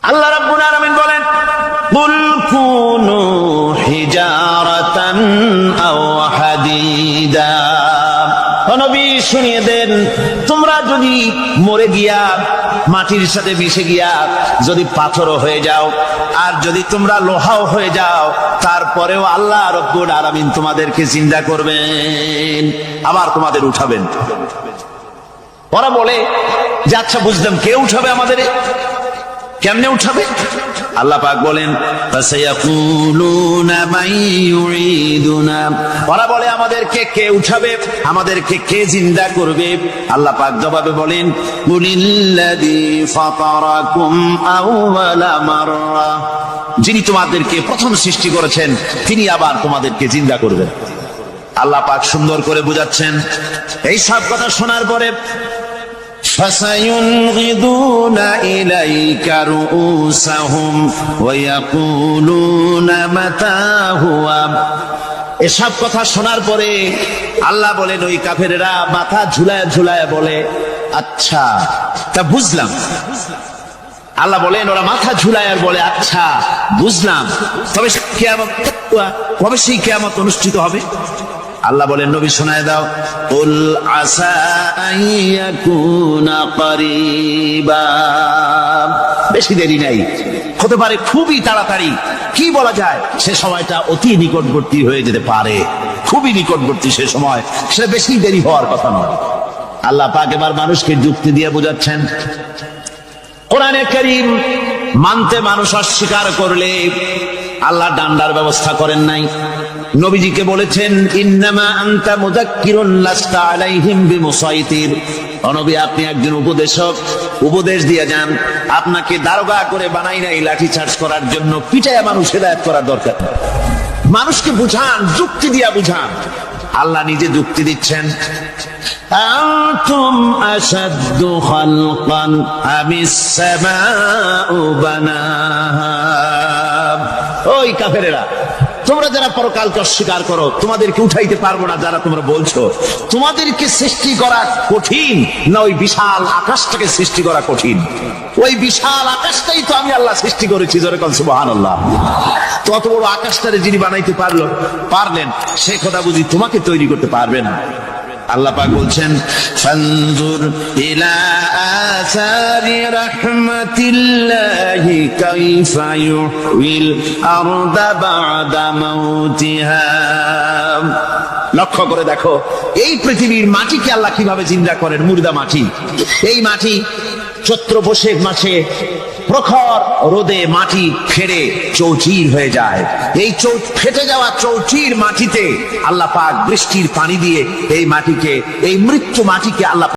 আল্লাহ রাব্বুল আলামিন বলেন, কুল কুনু হিজারাতান আও হাদিদা। ও নবী শুনিয়ে দেন, তোমরা যদি মরে গিয়া মাটির সাথে মিশে গিয়া যদি পাথরও হয়ে যাও, আর যদি তোমরা লোহাও হয়ে যাও, তারপরেও আল্লাহ রাব্বুল আলামিন তোমাদেরকে জিন্দা করবেন, আবার তোমাদের উঠাবেন। ওরা বলে যে আচ্ছা বুঝলাম, কে উঠাবে আমাদের, কেমনে উঠাবে? আল্লাহ পাক বলেন, ফাসায়াকুলুনা মান ইউঈদুনা। ওরা বলে আমাদেরকে কে উঠাবে, আমাদেরকে কে জিন্দা করবে? আল্লাহ পাক জবাবে বলেন, কুলিল্লাযী ফাতারাকুম আউওয়ালা মাররা। যিনি তোমাদেরকে প্রথম সৃষ্টি করেছেন তিনি আবার তোমাদেরকে জিন্দা করবেন। আল্লাহ পাক সুন্দর করে বুঝাচ্ছেন। এই সব কথা শোনার পরে فَسَيُنْغِضُونَ إِلَيْكَ رُؤُوسَهُمْ وَيَقُولُونَ مَتَى هُوَ। এসব কথা শোনার পরে আল্লাহ বলেন, ওই কাফেরেরা মাথা ঝুলায় ঝুলায় বলে, আচ্ছা তা বুঝলাম। আল্লাহ বলেন, ওরা মাথা ঝুলায় আর বলে, আচ্ছা বুঝলাম, তবে কিয়ামত কবে সেই কিয়ামত অনুষ্ঠিত হবে? আল্লাহ বলেন, নবী শোনায় দাও, কুল আসা আইয়াকুনা করিবা। বেশি দেরি নাই, হতে পারে খুবই তাড়াতাড়ি। কি বলা যায়, সে সময়টা অতি নিকটবর্তী হয়ে যেতে পারে, খুবই নিকটবর্তী সে সময়, সে বেশি দেরি হওয়ার কথা নয়। আল্লাহ পাক এবার মানুষকে যুক্তি দিয়ে বোঝাচ্ছেন। কোরআনে কারীম মানতে মানুষ অস্বীকার করলে আল্লাহ ডান্ডার ব্যবস্থা করেন নাই। নবীজিকে বলেছেন, ইন্নামা আনতা মুযাক্কিরুন লাস্তা আলাইহিম বিমুসাইতির। ও নবী, আপনি একজন উপদেশক, উপদেশ দিয়ে যান। আপনাকে দারোগা করে বানাই নাই লাঠি চার্জ করার জন্য, পিটায়া মানুষ হেদায়েত করার দরকার নেই। মানুষকে বুঝান, যুক্তি দিয়া বুঝান। আল্লাহ নিজে যুক্তি দিচ্ছেন। আনতুম আশাদ্দু খালকান আমিস সামাউ বানাহা। ওই কাফেরেরা, তোমরা যারা পরকালকে অস্বীকার করো, তোমাদেরকে উঠাইতে পারবো না যারা তোমরা বলছো, তোমাদেরকে সৃষ্টি করা কঠিন না ওই বিশাল আকাশটাকে সৃষ্টি করা কঠিন? ওই বিশাল আকাশটাই তো আমি আল্লাহ সৃষ্টি করেছি, জোরে কোন সুবহানাল্লাহ। তো অত বড় আকাশটারে যিনি বানাইতে পারলেন, সে কথা বুঝি তোমাকে তৈরি করতে পারবে না? আল্লাহ পাক বলছেন, ফানজুর ইলা আসারি রাহমাতিল্লাহি কাইফা ইউহিল আরদা বা'দা মাউতিহা। লক্ষ্য করে দেখো, এই পৃথিবীর মাটিকে আল্লাহ কিভাবে জিন্দা করেন। মুর্দা মাটি, এই মাটি চৈত্র বৈশাখ মাসে প্রখর রোদে মাটি ফেটে চৌচির হয়ে যায়। এই ফেটে যাওয়া চৌচির মাটিতে আল্লাহ পাক বৃষ্টির পানি দিয়ে এই মাটিকে, এই মৃত্যু মাটিকে আল্লাহ